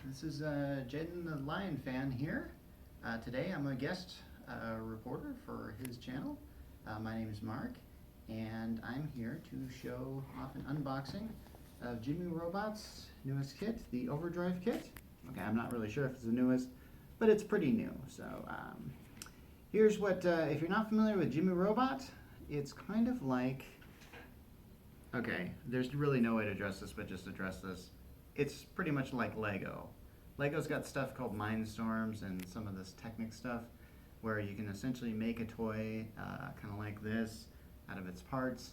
This is Jaden the Lion Fan here. Today I'm a guest reporter for his channel. My name is Mark, and I'm here to show off an unboxing of Jimu Robot's newest kit, the Overdrive Kit. Okay, I'm not really sure if it's the newest, but it's pretty new. So here's what, if you're not familiar with Jimu Robot, it's kind of like, okay, there's really no way to address this, but just address this. It's pretty much like Lego. Lego's got stuff called Mindstorms and some of this Technic stuff where you can essentially make a toy kind of like this out of its parts,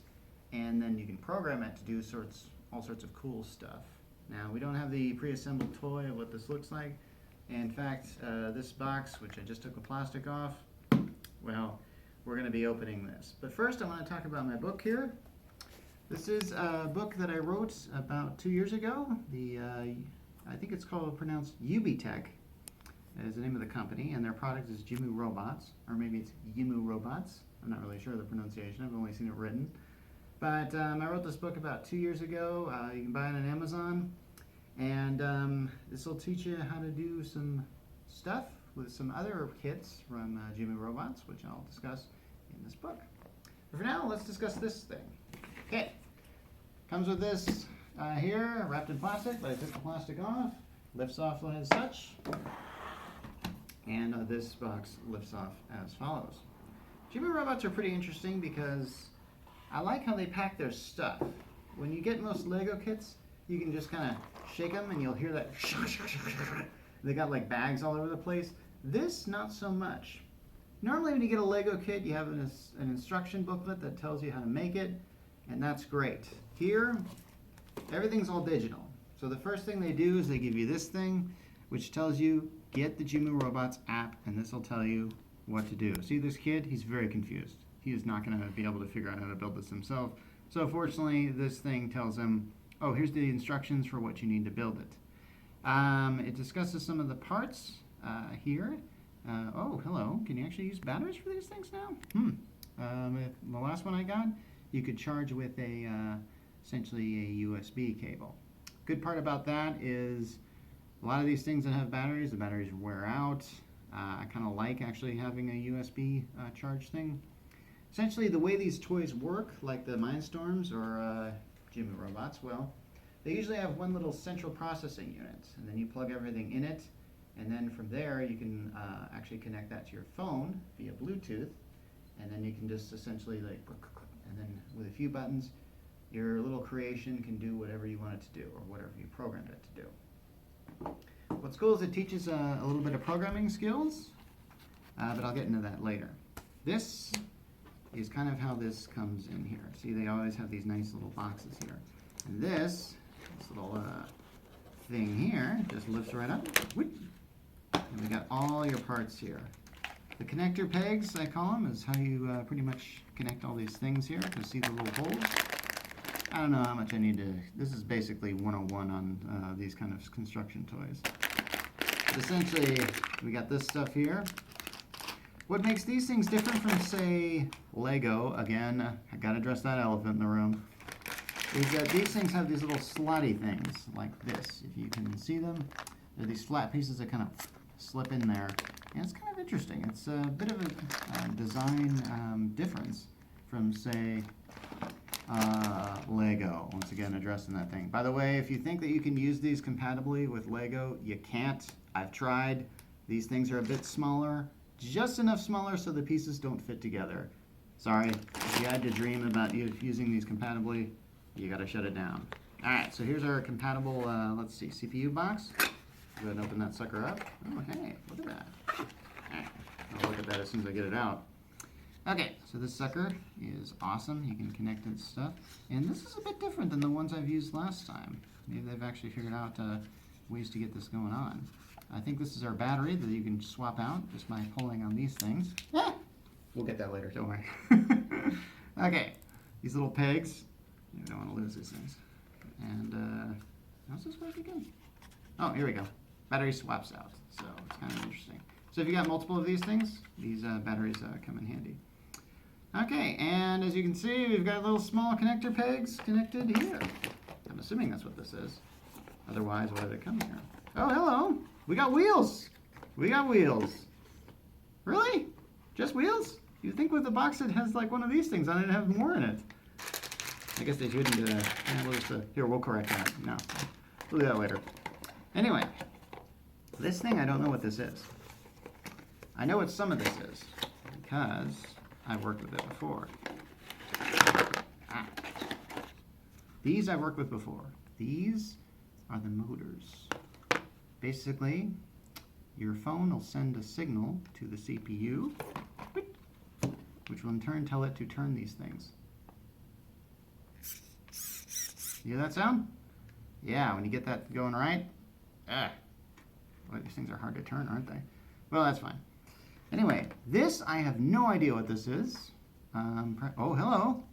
and then you can program it to do all sorts of cool stuff. Now, we don't have the pre-assembled toy of what this looks like. In fact, this box, which I just took the plastic off, well, we're going to be opening this. But first, I want to talk about my book here. This is a book that I wrote about 2 years ago. I think it's pronounced Ubitech is the name of the company, and their product is Jimu Robots, or maybe it's Jimu Robots. I'm not really sure of the pronunciation. I've only seen it written. But I wrote this book about 2 years ago. You can buy it on Amazon, and this will teach you how to do some stuff with some other kits from Jimu Robots, which I'll discuss in this book. But for now, let's discuss this thing. Okay, comes with this here, wrapped in plastic, but I took the plastic off, lifts off as such, and this box lifts off as follows. Jimu Robots are pretty interesting because I like how they pack their stuff. When you get most Lego kits, you can just kind of shake them and you'll hear that they got like bags all over the place. This, not so much. Normally when you get a Lego kit, you have an instruction booklet that tells you how to make it, and that's great. Here, everything's all digital. So the first thing they do is they give you this thing, which tells you, get the Jimu Robots app, and this will tell you what to do. See this kid? He's very confused. He is not going to be able to figure out how to build this himself. So fortunately, this thing tells him, oh, here's the instructions for what you need to build it. It discusses some of the parts here. Oh, hello. Can you actually use batteries for these things now? The last one I got, you could charge with essentially a USB cable. Good part about that is a lot of these things that have batteries, the batteries wear out. I kind of like actually having a USB charge thing. Essentially, the way these toys work, like the Mindstorms or Jimu Robots, well, they usually have one little central processing unit, and then you plug everything in it, and then from there you can actually connect that to your phone via Bluetooth, and then you can just essentially like, and then with a few buttons, your little creation can do whatever you want it to do, or whatever you programmed it to do. What's cool is it teaches a little bit of programming skills, but I'll get into that later. This is kind of how this comes in here. See, they always have these nice little boxes here. And this little thing here just lifts right up. And we got all your parts here. The connector pegs, I call them, is how you pretty much connect all these things here. You can see the little holes. I don't know how much I need to, this is basically 101 on these kind of construction toys. But essentially, we got this stuff here. What makes these things different from, say, Lego, again, I gotta address that elephant in the room, is that these things have these little slotty things like this. If you can see them, they're these flat pieces that kind of slip in there. And it's kind of interesting. It's a bit of a design difference from, say, Lego. Once again, addressing that thing. By the way, if you think that you can use these compatibly with Lego, you can't. I've tried. These things are a bit smaller, just enough smaller so the pieces don't fit together. Sorry, if you had to dream about using these compatibly, you gotta shut it down. Alright, so here's our compatible, let's see, CPU box. Go ahead and open that sucker up. Oh, hey, look at that. Alright, I'll look at that as soon as I get it out. Okay, so this sucker is awesome. You can connect it to stuff. And this is a bit different than the ones I've used last time. Maybe they've actually figured out ways to get this going on. I think this is our battery that you can swap out just by pulling on these things. Ah! We'll get that later, don't worry. Okay, these little pegs. You don't want to lose these things. And how's this work again? Oh, here we go. Battery swaps out, so it's kind of interesting. So if you got multiple of these things, these batteries come in handy. Okay, and as you can see, we've got little small connector pegs connected here. I'm assuming that's what this is. Otherwise, why did it come here? Oh, hello. We got wheels. We got wheels. Really? Just wheels? You'd think with the box it has like one of these things on it, have more in it. I guess they shouldn't. We'll just, here, we'll correct that. No, we'll do that later. Anyway, this thing, I don't know what this is. I know what some of this is because I've worked with it before. These I've worked with before. These are the motors. Basically, your phone will send a signal to the CPU, which will in turn tell it to turn these things. You hear that sound? Yeah, when you get that going right. Boy, these things are hard to turn, aren't they? Well, that's fine. Anyway, this, I have no idea what this is. Oh, hello.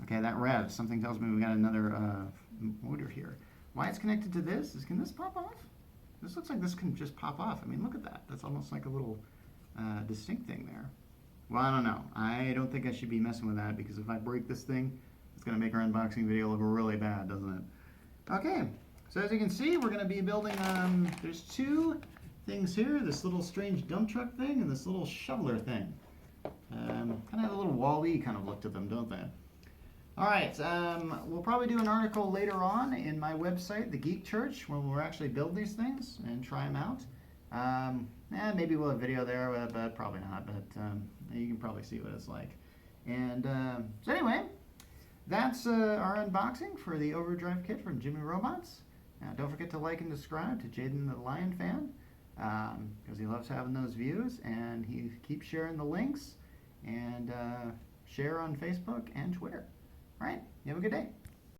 Okay, that revs. Something tells me we got another motor here. Why it's connected to this is, can this pop off? This looks like this can just pop off. I mean, look at that. That's almost like a little distinct thing there. Well, I don't know. I don't think I should be messing with that because if I break this thing, it's going to make our unboxing video look really bad, doesn't it? Okay, so as you can see, we're going to be building, there's two things here, this little strange dump truck thing and this little shoveler thing. Kind of have a little Wall-E kind of look to them, don't they? All right, we'll probably do an article later on in my website, The Geek Church, where we'll actually build these things and try them out. Maybe we'll have video there, but probably not, but you can probably see what it's like. And so anyway, that's our unboxing for the Overdrive Kit from Jimu Robots. Don't forget to like and subscribe to Jaden the Lion Fan, because he loves having those views, and he keeps sharing the links, and share on Facebook and Twitter. All right, you have a good day.